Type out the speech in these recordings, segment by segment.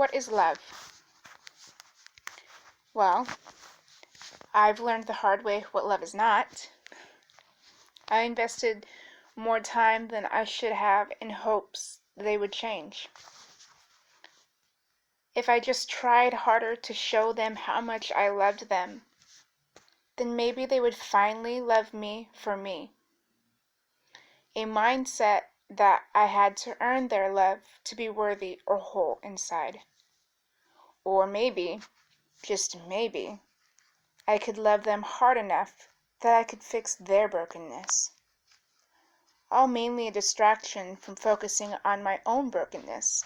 What is love? Well, I've learned the hard way what love is not. I invested more time than I should have in hopes they would change. If I just tried harder to show them how much I loved them, then maybe they would finally love me for me. A mindset that I had to earn their love to be worthy or whole inside. Or maybe, just maybe, I could love them hard enough that I could fix their brokenness. All mainly a distraction from focusing on my own brokenness.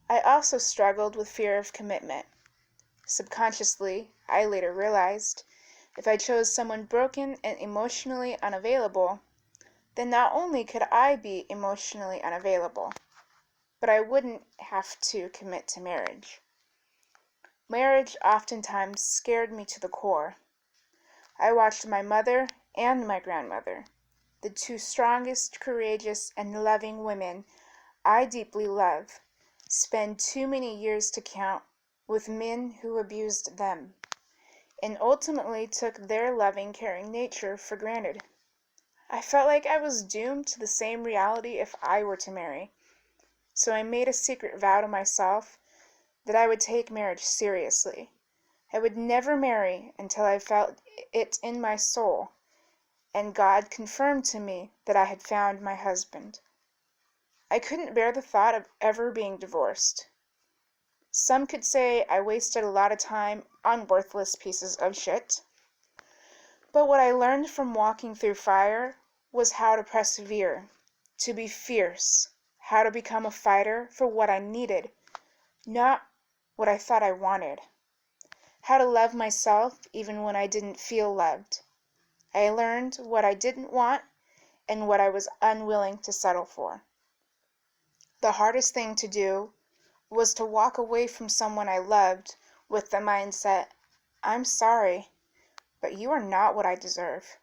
I also struggled with fear of commitment. Subconsciously, I later realized, if I chose someone broken and emotionally unavailable, then not only could I be emotionally unavailable, but I wouldn't have to commit to marriage. Marriage oftentimes scared me to the core. I watched my mother and my grandmother, the two strongest, courageous, and loving women I deeply love, spend too many years to count with men who abused them, and ultimately took their loving, caring nature for granted. I felt like I was doomed to the same reality if I were to marry. So I made a secret vow to myself that I would take marriage seriously. I would never marry until I felt it in my soul, and God confirmed to me that I had found my husband. I couldn't bear the thought of ever being divorced. Some could say I wasted a lot of time on worthless pieces of shit. But what I learned from walking through fire was how to persevere, to be fierce, how to become a fighter for what I needed, not what I thought I wanted. How to love myself even when I didn't feel loved. I learned what I didn't want and what I was unwilling to settle for. The hardest thing to do was to walk away from someone I loved with the mindset, I'm sorry, but you are not what I deserve.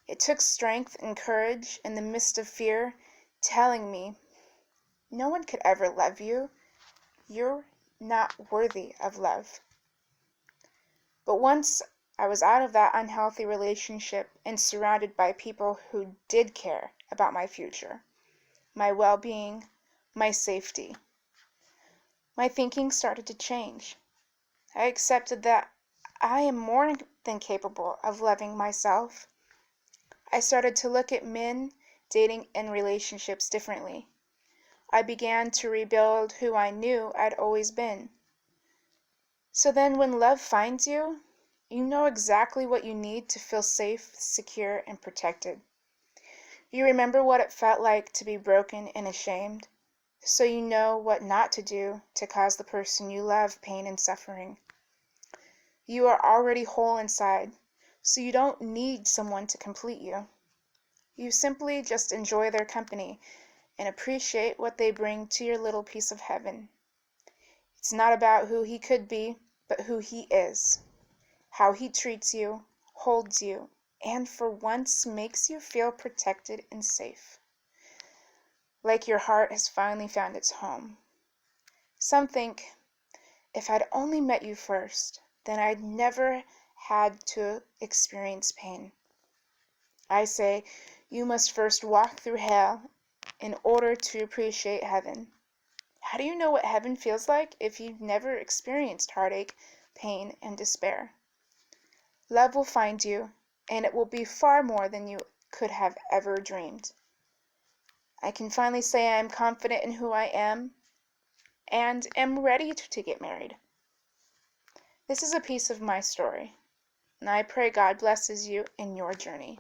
It took strength and courage in the midst of fear, telling me, no one could ever love you. You're not worthy of love. But once I was out of that unhealthy relationship and surrounded by people who did care about my future, my well-being, my safety, my thinking started to change. I accepted that I am more than capable of loving myself. I started to look at men, dating, and relationships differently. I began to rebuild who I knew I'd always been. So then when love finds you, you know exactly what you need to feel safe, secure, and protected. You remember what it felt like to be broken and ashamed, so you know what not to do to cause the person you love pain and suffering. You are already whole inside, so you don't need someone to complete you. You simply just enjoy their company and appreciate what they bring to your little piece of heaven. It's not about who he could be, but who he is. How he treats you, holds you, and for once makes you feel protected and safe. Like your heart has finally found its home. Some think, if I'd only met you first, then I'd never had to experience pain. I say, you must first walk through hell in order to appreciate heaven. How do you know what heaven feels like if you've never experienced heartache, pain, and despair? Love will find you, and it will be far more than you could have ever dreamed. I can finally say I am confident in who I am and am ready to get married. This is a piece of my story, and I pray God blesses you in your journey.